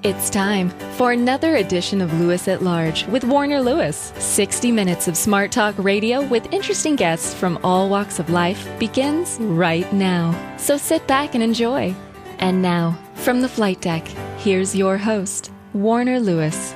It's time for another edition of Lewis at Large with Warner Lewis. 60 minutes of smart talk radio with interesting guests from all walks of life begins right now. So sit back and enjoy. And now, from the flight deck, here's your host, Warner Lewis.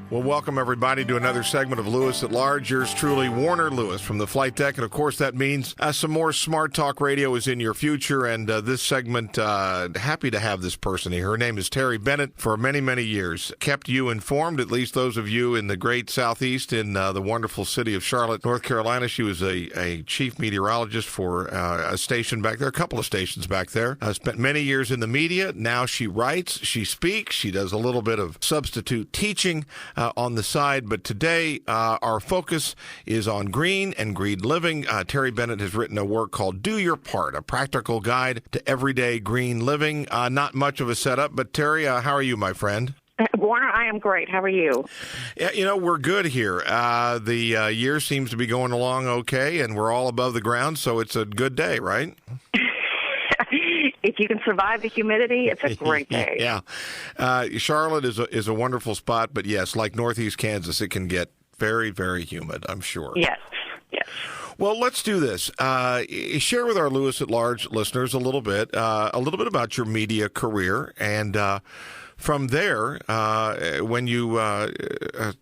Well, welcome everybody to another segment of Lewis at Large. Yours truly, Warner Lewis from the flight deck. And of course, that means some more smart talk radio is in your future. And this segment, happy to have this person here. Her name is Terry Bennett. For many, many years, kept you informed, at least those of you in the great Southeast in the wonderful city of Charlotte, North Carolina. She was a chief meteorologist for a station back there, a couple of stations back there. Spent many years in the media. Now she writes, she speaks, she does a little bit of substitute teaching on the side, but today our focus is on green and green living. Terry Bennett has written a work called Do Your Part, a practical guide to everyday green living. Not much of a setup, but Terry, how are you, my friend? Warner, I am great. How are you? Yeah, you know, we're good here. The year seems to be going along okay, and we're all above the ground, so it's a good day, right? If you can survive the humidity, it's a great day. Yeah. Charlotte is a wonderful spot, but yes, like Northeast Kansas, it can get very, very humid, I'm sure. Yes. Well, let's do this. Share with our Lewis at Large listeners a little bit about your media career, and from there, when you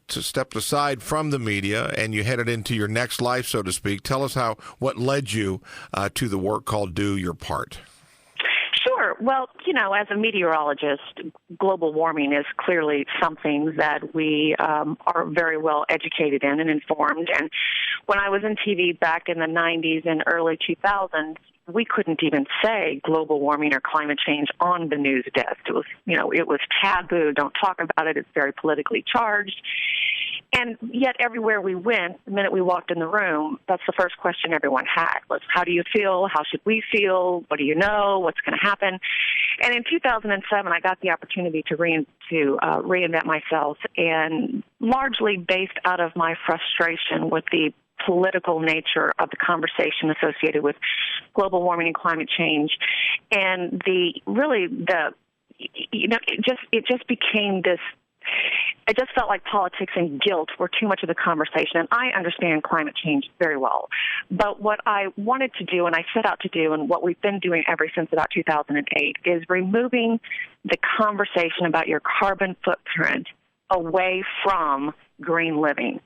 stepped aside from the media and you headed into your next life, so to speak, tell us what led you to the work called Do Your Part. Sure. Well, you know, as a meteorologist, global warming is clearly something that we are very well educated in and informed. And when I was in TV back in the 90s and early 2000s, we couldn't even say global warming or climate change on the news desk. It was, it was taboo. Don't talk about it. It's very politically charged. And yet everywhere we went, the minute we walked in the room, that's the first question everyone had was, how do you feel? How should we feel? What do you know? What's going to happen? And in 2007, I got the opportunity to reinvent myself, and largely based out of my frustration with the political nature of the conversation associated with global warming and climate change. And it just became this. It just felt like politics and guilt were too much of the conversation, and I understand climate change very well. But what I wanted to do, and I set out to do, and what we've been doing ever since about 2008, is removing the conversation about your carbon footprint away from green living.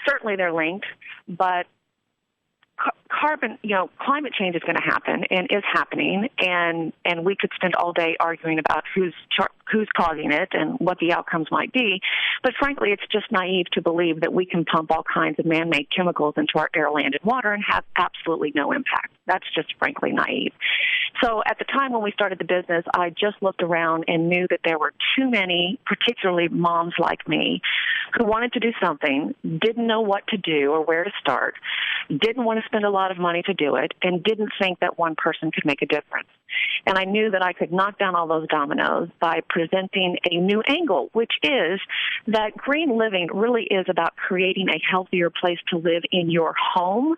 Certainly they're linked, but climate change is going to happen and is happening, and we could spend all day arguing about who's causing it and what the outcomes might be. But frankly, it's just naive to believe that we can pump all kinds of man-made chemicals into our air, land, and water and have absolutely no impact. That's just frankly naive. So at the time when we started the business, I just looked around and knew that there were too many, particularly moms like me, who wanted to do something, didn't know what to do or where to start, didn't want to spend a lot of money to do it, and didn't think that one person could make a difference. And I knew that I could knock down all those dominoes by presenting a new angle, which is that green living really is about creating a healthier place to live in your home.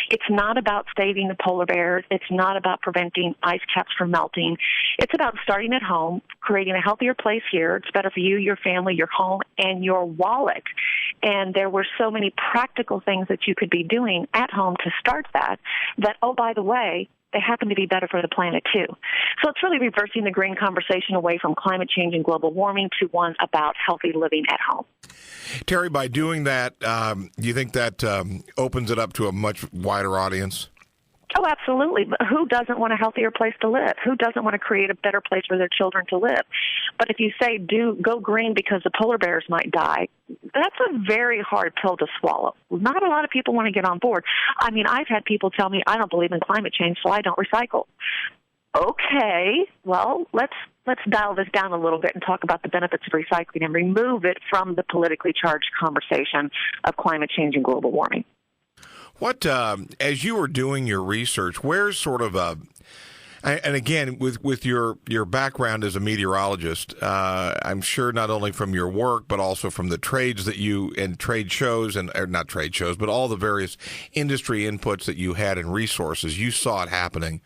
It's not about saving the polar bears. It's not about preventing ice caps from melting. It's about starting at home, creating a healthier place here. It's better for you, your family, your home, and your wallet. And there were so many practical things that you could be doing at home to start that, oh, by the way, they happen to be better for the planet, too. So it's really reversing the green conversation away from climate change and global warming to one about healthy living at home. Terry, by doing that, do you think that opens it up to a much wider audience? Oh, absolutely. But who doesn't want a healthier place to live? Who doesn't want to create a better place for their children to live? But if you say, go green because the polar bears might die, that's a very hard pill to swallow. Not a lot of people want to get on board. I mean, I've had people tell me, I don't believe in climate change, so I don't recycle. Okay, well, let's dial this down a little bit and talk about the benefits of recycling and remove it from the politically charged conversation of climate change and global warming. What, as you were doing your research, where's sort of And again, with your background as a meteorologist, I'm sure not only from your work, but also from the trades that you, and trade shows, and or not trade shows, but all the various industry inputs that you had and resources, you saw it happening.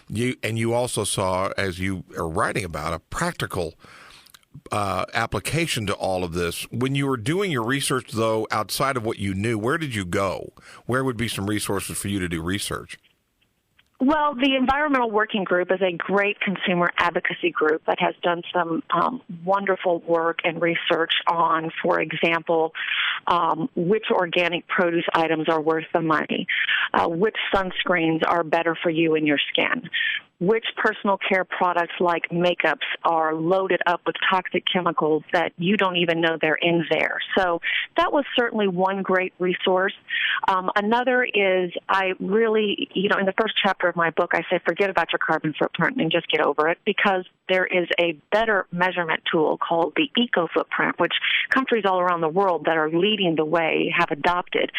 You also saw, as you are writing about, a practical application to all of this. When you were doing your research, though, outside of what you knew, where did you go? Where would be some resources for you to do research? Well, the Environmental Working Group is a great consumer advocacy group that has done some wonderful work and research on, for example, which organic produce items are worth the money, which sunscreens are better for you and your skin, which personal care products like makeups are loaded up with toxic chemicals that you don't even know they're in there. So that was certainly one great resource. Another is I really, in the first chapter of my book, I say forget about your carbon footprint and just get over it, because there is a better measurement tool called the eco footprint, which countries all around the world that are leading the way have adopted,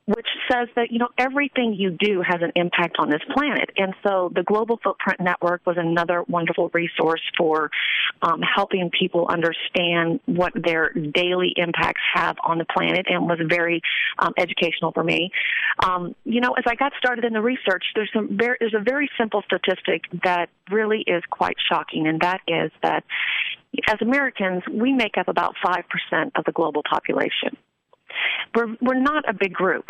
which says that, everything you do has an impact on this planet. And so the Global Footprint Network was another wonderful resource for helping people understand what their daily impacts have on the planet, and was very educational for me. As I got started in the research, there's a very simple statistic that really is quite shocking, and that is that as Americans, we make up about 5% of the global population. We're not a big group,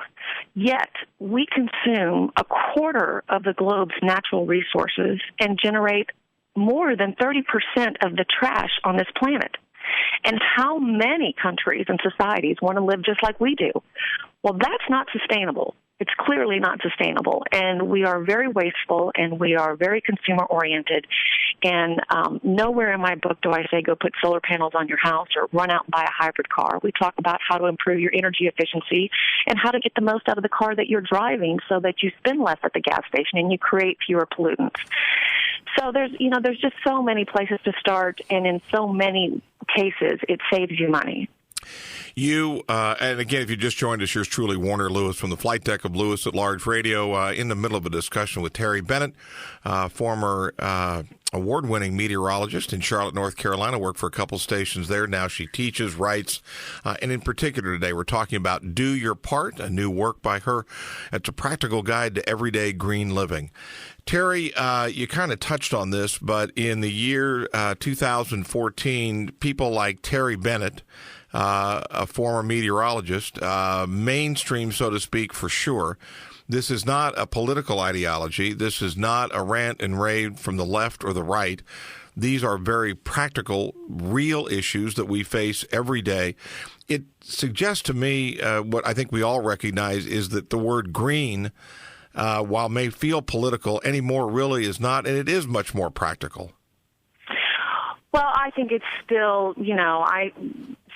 yet we consume a quarter of the globe's natural resources and generate more than 30% of the trash on this planet. And how many countries and societies want to live just like we do? Well, that's not sustainable. It's clearly not sustainable, and we are very wasteful, and we are very consumer-oriented, and nowhere in my book do I say go put solar panels on your house or run out and buy a hybrid car. We talk about how to improve your energy efficiency and how to get the most out of the car that you're driving so that you spend less at the gas station and you create fewer pollutants. So there's just so many places to start, and in so many cases, it saves you money. You, and again, if you just joined us, yours truly, Warner Lewis from the flight deck of Lewis at Large Radio, in the middle of a discussion with Terri Bennett, former award-winning meteorologist in Charlotte, North Carolina, worked for a couple stations there. Now she teaches, writes, and in particular today we're talking about Do Your Part, a new work by her. It's a practical guide to everyday green living. Terri, you kind of touched on this, but in the year 2014, people like Terri Bennett, a former meteorologist, mainstream, so to speak, for sure. This is not a political ideology. This is not a rant and rave from the left or the right. These are very practical, real issues that we face every day. It suggests to me what I think we all recognize is that the word green, while may feel political, anymore really is not, and it is much more practical. Well, I think it's still, I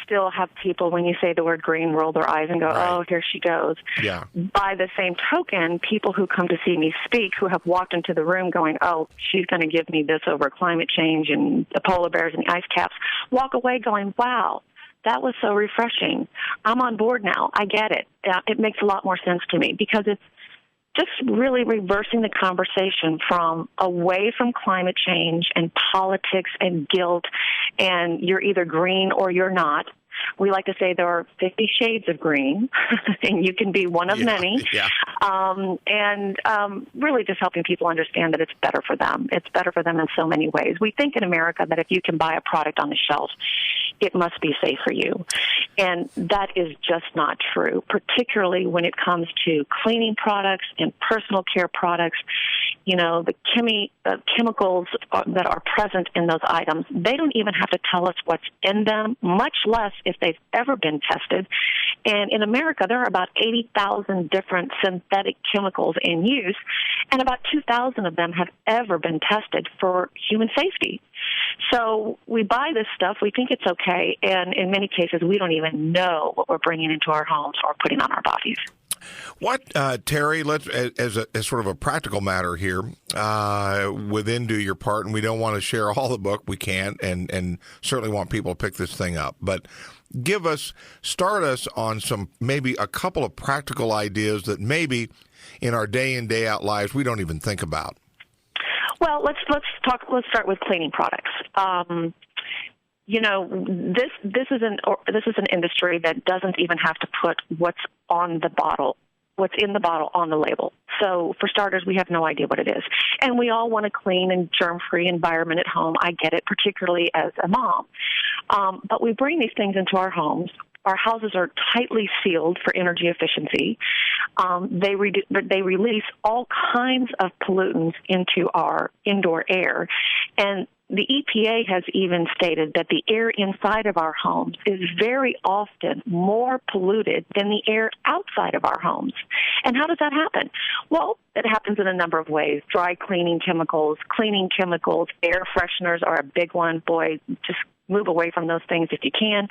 still have people, when you say the word green, roll their eyes and go, right. Oh, here she goes. Yeah. By the same token, people who come to see me speak, who have walked into the room going, oh, she's going to give me this over climate change and the polar bears and the ice caps, walk away going, wow, that was so refreshing. I'm on board now. I get it. It makes a lot more sense to me, because it's just really reversing the conversation from away from climate change and politics and guilt, and you're either green or you're not. We like to say there are 50 shades of green, and you can be one of many. Yeah. Really just helping people understand that it's better for them. It's better for them in so many ways. We think in America that if you can buy a product on the shelf, it must be safe for you. And that is just not true, particularly when it comes to cleaning products and personal care products. The chemicals that are present in those items, they don't even have to tell us what's in them, much less if they've ever been tested. And in America, there are about 80,000 different synthetic chemicals in use, and about 2,000 of them have ever been tested for human safety. So we buy this stuff, we think it's okay, and in many cases, we don't even know what we're bringing into our homes or putting on our bodies. What, Terri, let's, as sort of a practical matter here, within Do Your Part, and we don't want to share all the book, we can't, and certainly want people to pick this thing up, but start us on maybe a couple of practical ideas that maybe in our day in, day out lives we don't even think about. Well, let's start with cleaning products. This is an industry that doesn't even have to put what's in the bottle on the label. So for starters, we have no idea what it is. And we all want a clean and germ-free environment at home. I get it, particularly as a mom. But we bring these things into our homes. Our houses are tightly sealed for energy efficiency. They release all kinds of pollutants into our indoor air. And the EPA has even stated that the air inside of our homes is very often more polluted than the air outside of our homes. And how does that happen? Well, it happens in a number of ways. Dry cleaning chemicals, air fresheners are a big one. Boy, just move away from those things if you can.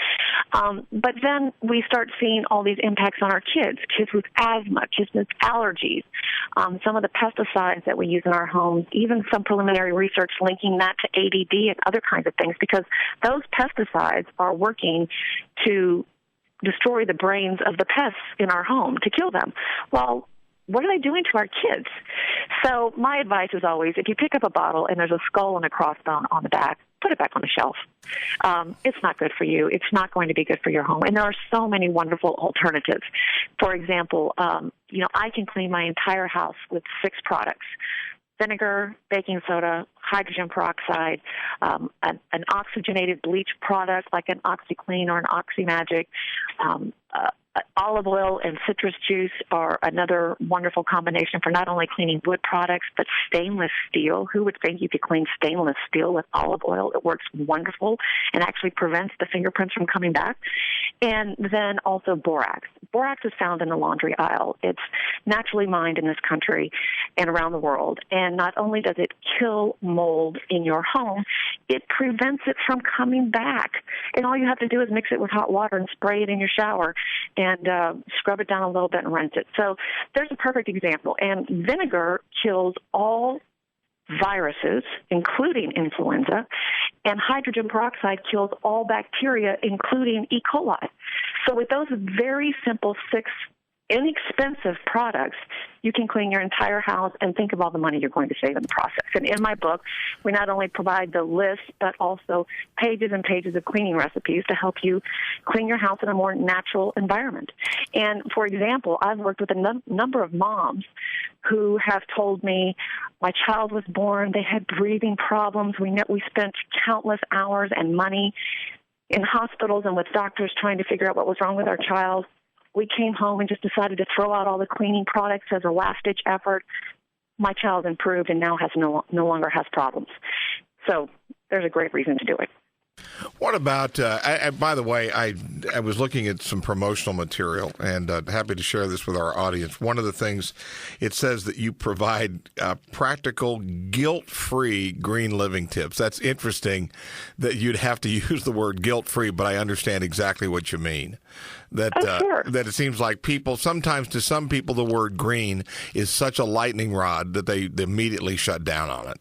But then we start seeing all these impacts on our kids with asthma, kids with allergies, some of the pesticides that we use in our homes, even some preliminary research linking that to ADD and other kinds of things, because those pesticides are working to destroy the brains of the pests in our home, to kill them. Well, what are they doing to our kids? So my advice is always, if you pick up a bottle and there's a skull and a crossbone on the back, put it back on the shelf. It's not good for you. It's not going to be good for your home. And there are so many wonderful alternatives. For example, I can clean my entire house with 6 products: vinegar, baking soda, hydrogen peroxide, an oxygenated bleach product like an OxyClean or an OxyMagic. Olive oil and citrus juice are another wonderful combination for not only cleaning wood products, but stainless steel. Who would think you could clean stainless steel with olive oil? It works wonderful and actually prevents the fingerprints from coming back. And then also borax. Borax is found in the laundry aisle. It's naturally mined in this country and around the world. And not only does it kill mold in your home, it prevents it from coming back. And all you have to do is mix it with hot water and spray it in your shower and scrub it down a little bit and rinse it. So there's a perfect example. And vinegar kills all viruses, including influenza, and hydrogen peroxide kills all bacteria, including E. coli. So with those very simple 6 inexpensive products, you can clean your entire house and think of all the money you're going to save in the process. And in my book, we not only provide the list, but also pages and pages of cleaning recipes to help you clean your house in a more natural environment. And for example, I've worked with a number of moms who have told me, my child was born, they had breathing problems. We spent countless hours and money in hospitals and with doctors trying to figure out what was wrong with our child. We came home and just decided to throw out all the cleaning products as a last-ditch effort. My child improved and now no longer has problems. So there's a great reason to do it. What about, by the way, I was looking at some promotional material and happy to share this with our audience. One of the things, it says that you provide practical, guilt-free green living tips. That's interesting that you'd have to use the word guilt-free, but I understand exactly what you mean. Sure. That it seems like sometimes to some people, the word green is such a lightning rod that they immediately shut down on it.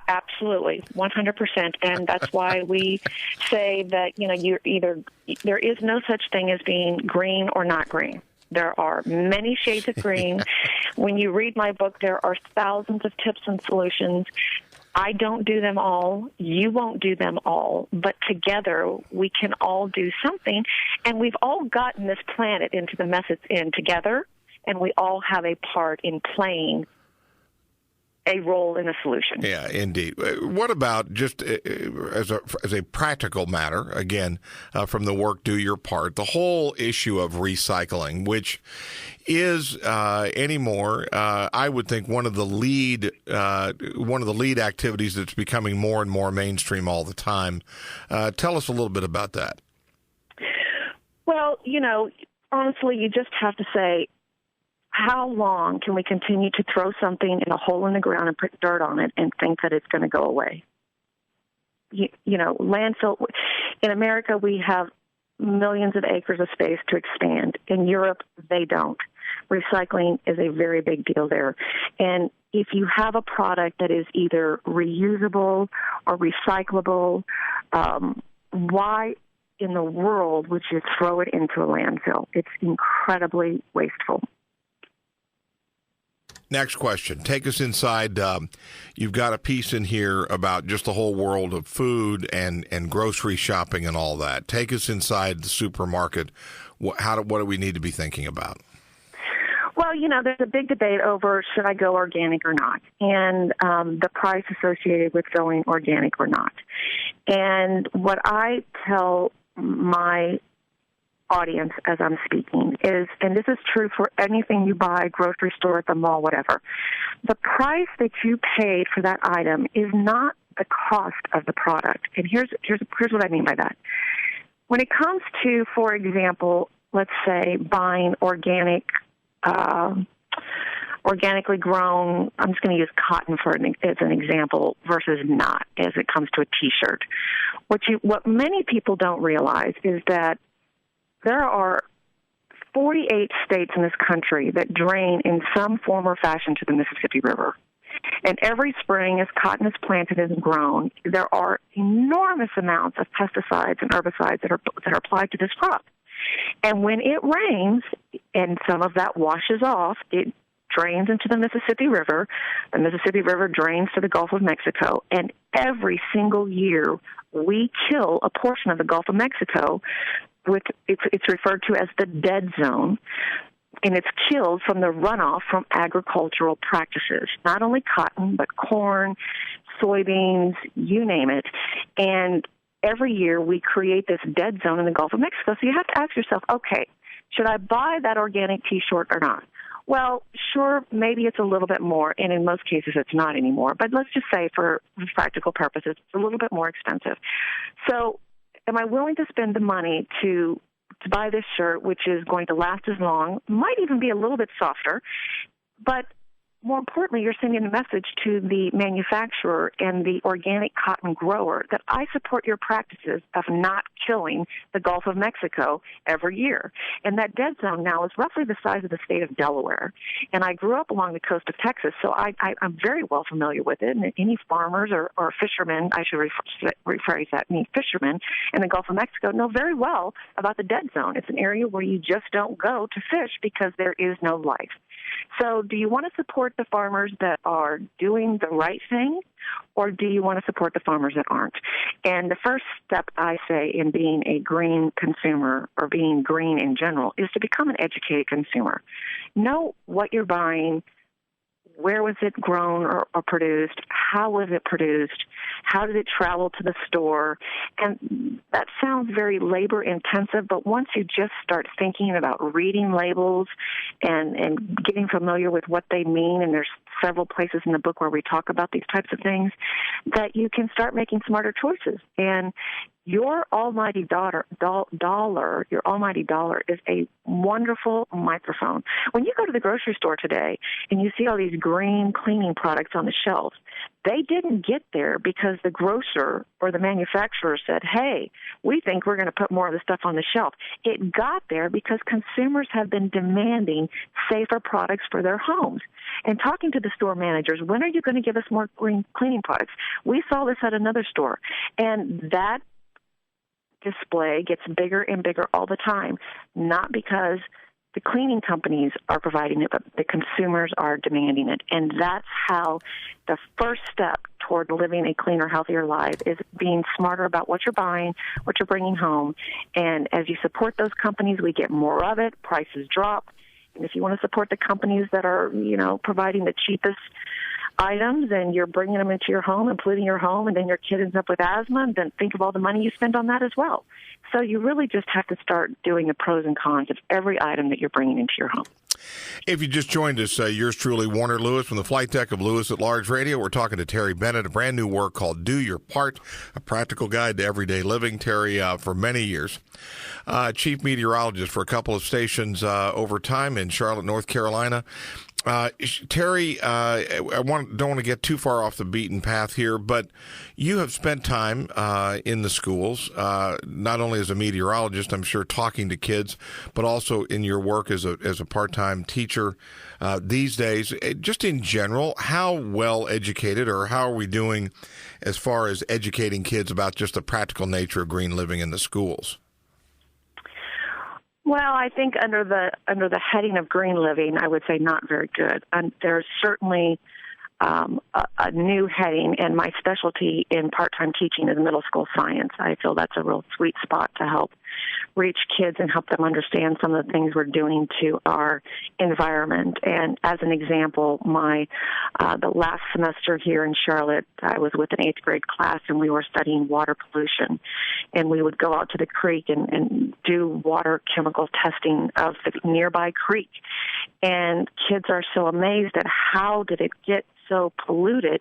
Absolutely, 100%. And that's why we say that, there is no such thing as being green or not green. There are many shades of green. When you read my book, there are thousands of tips and solutions. I don't do them all. You won't do them all. But together, we can all do something. And we've all gotten this planet into the mess it's in together, and we all have a part in playing a role in a solution. Yeah, indeed. What about just as a practical matter, again, from the work Do Your Part, the whole issue of recycling, which is anymore, I would think, one of the lead activities that's becoming more and more mainstream all the time. Tell us a little bit about that. Well, honestly, you just have to say, how long can we continue to throw something in a hole in the ground and put dirt on it and think that it's going to go away? Landfill. In America, we have millions of acres of space to expand. In Europe, they don't. Recycling is a very big deal there. And if you have a product that is either reusable or recyclable, why in the world would you throw it into a landfill? It's incredibly wasteful. Next question. Take us inside. You've got a piece in here about just the whole world of food and grocery shopping and all that. Take us inside the supermarket. What do we need to be thinking about? Well, there's a big debate over should I go organic or not, and the price associated with going organic or not. And what I tell my audience as I'm speaking is, and this is true for anything you buy, grocery store, at the mall, whatever, the price that you paid for that item is not the cost of the product. And here's what I mean by that. When it comes to, for example, let's say buying organically grown, I'm just going to use cotton as an example versus not as it comes to a T-shirt. What many people don't realize is that there are 48 states in this country that drain in some form or fashion to the Mississippi River. And every spring, as cotton is planted and grown, there are enormous amounts of pesticides and herbicides that are applied to this crop. And when it rains and some of that washes off, it drains into the Mississippi River. The Mississippi River drains to the Gulf of Mexico. And every single year, we kill a portion of the Gulf of Mexico. It's referred to as the dead zone, and it's killed from the runoff from agricultural practices, not only cotton, but corn, soybeans, you name it. And every year we create this dead zone in the Gulf of Mexico. So you have to ask yourself, okay, should I buy that organic T-shirt or not? Well, sure, maybe it's a little bit more, and in most cases it's not anymore. But let's just say for practical purposes, it's a little bit more expensive. So am I willing to spend the money to buy this shirt, which is going to last as long, might even be a little bit softer, but more importantly, you're sending a message to the manufacturer and the organic cotton grower that I support your practices of not killing the Gulf of Mexico every year. And that dead zone now is roughly the size of the state of Delaware. And I grew up along the coast of Texas, so I'm very well familiar with it. And any farmers or fishermen, I should rephrase that, fishermen in the Gulf of Mexico know very well about the dead zone. It's an area where you just don't go to fish because there is no life. So do you want to support the farmers that are doing the right thing, or do you want to support the farmers that aren't? And the first step, I say, in being a green consumer or being green in general is to become an educated consumer. Know what you're buying, where was it grown or produced, how was it produced, how did it travel to the store. And that sounds very labor-intensive, but once you just start thinking about reading labels and getting familiar with what they mean, and there's several places in the book where we talk about these types of things, that you can start making smarter choices. And your almighty dollar is a wonderful microphone. When you go to the grocery store today and you see all these green cleaning products on the shelves, they didn't get there because the grocer or the manufacturer said, hey, we think we're going to put more of the stuff on the shelf. It got there because consumers have been demanding safer products for their homes. And talking to the store managers, when are you going to give us more green cleaning products? We saw this at another store, and that display gets bigger and bigger all the time, not because the cleaning companies are providing it, but the consumers are demanding it. And that's how the first step toward living a cleaner, healthier life is being smarter about what you're buying, what you're bringing home. And as you support those companies, we get more of it, prices drop. And if you want to support the companies that are, providing the cheapest items and you're bringing them into your home and polluting your home, and then your kid ends up with asthma, and then think of all the money you spend on that as well. So you really just have to start doing the pros and cons of every item that you're bringing into your home. If you just joined us, yours truly, Warner Lewis from the flight deck of Lewis at Large Radio. We're talking to Terri Bennett, a brand new work called Do Your Part, a practical guide to everyday living. Terri, for many years, chief meteorologist for a couple of stations over time in Charlotte, North Carolina. Terri, I don't want to get too far off the beaten path here, but you have spent time in the schools, not only as a meteorologist, I'm sure, talking to kids, but also in your work as a part-time teacher these days. Just in general, how well educated, or how are we doing as far as educating kids about just the practical nature of green living in the schools? Well, I think under the heading of green living, I would say not very good. And there's certainly a new heading, and my specialty in part-time teaching is middle school science. I feel that's a real sweet spot to help reach kids and help them understand some of the things we're doing to our environment. And as an example, the last semester here in Charlotte, I was with an 8th grade class, and we were studying water pollution. And we would go out to the creek and do water chemical testing of the nearby creek. And kids are so amazed at how did it get so polluted.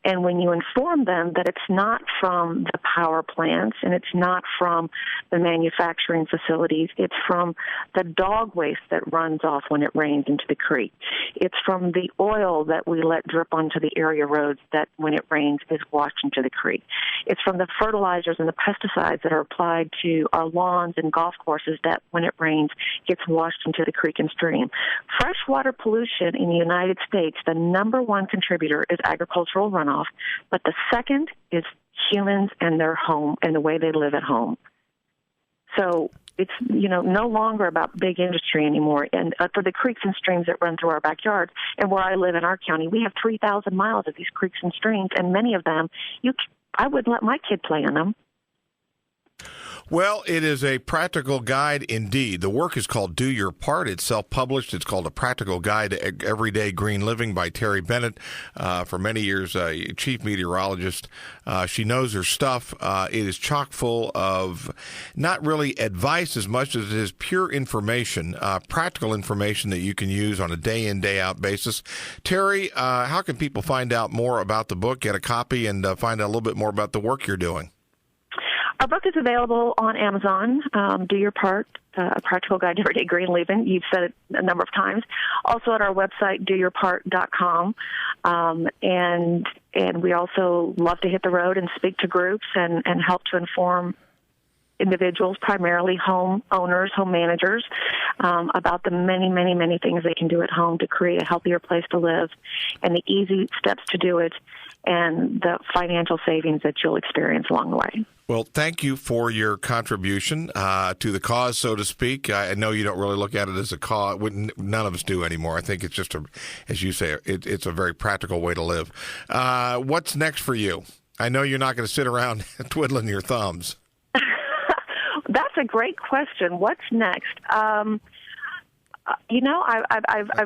And when you inform them that it's not from the power plants and it's not from the manufacturing facilities, it's from the dog waste that runs off when it rains into the creek. It's from the oil that we let drip onto the area roads that when it rains is washed into the creek. It's from the fertilizers and the pesticides that are applied to our lawns and golf courses that when it rains gets washed into the creek and stream. Freshwater pollution in the United States, the number one contributor is agricultural runoff, but the second is humans and their home and the way they live at home. So it's, no longer about big industry anymore. And for the creeks and streams that run through our backyards, and where I live in our county, we have 3,000 miles of these creeks and streams, and many of them, I wouldn't let my kid play in them. Well, it is a practical guide indeed. The work is called Do Your Part. It's self-published. It's called A Practical Guide to Everyday Green Living by Terri Bennett. For many years, a chief meteorologist. She knows her stuff. It is chock full of not really advice as much as it is pure information, practical information that you can use on a day-in, day-out basis. Terri, how can people find out more about the book, get a copy, and find out a little bit more about the work you're doing? Our book is available on Amazon, Do Your Part, A Practical Guide to Everyday Green Living. You've said it a number of times. Also at our website, doyourpart.com. And we also love to hit the road and speak to groups and help to inform individuals, primarily home owners, home managers, about the many, many, many things they can do at home to create a healthier place to live and the easy steps to do it and the financial savings that you'll experience along the way. Well, thank you for your contribution to the cause, so to speak. I know you don't really look at it as a cause. None of us do anymore. I think it's just, as you say, it's a very practical way to live. What's next for you? I know you're not going to sit around twiddling your thumbs. That's a great question. What's next? I've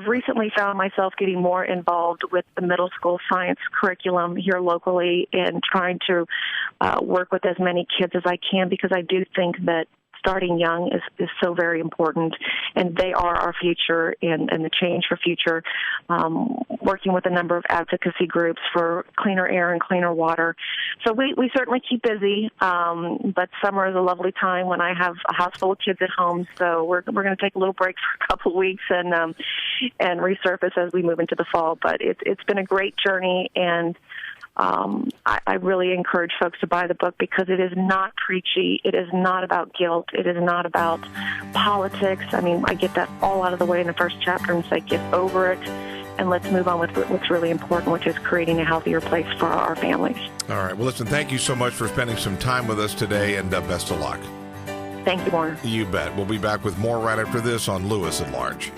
recently found myself getting more involved with the middle school science curriculum here locally and trying to work with as many kids as I can, because I do think that starting young is so very important, and they are our future and the change for future. Working with a number of advocacy groups for cleaner air and cleaner water. So we certainly keep busy, but summer is a lovely time when I have a house full of kids at home. So we're going to take a little break for a couple of weeks and resurface as we move into the fall. But it's been a great journey, and I really encourage folks to buy the book because it is not preachy. It is not about guilt. It is not about politics. I mean, I get that all out of the way in the first chapter and say, get over it, and let's move on with what's really important, which is creating a healthier place for our families. All right. Well, listen, thank you so much for spending some time with us today, and best of luck. Thank you, Warner. You bet. We'll be back with more right after this on Lewis at Large.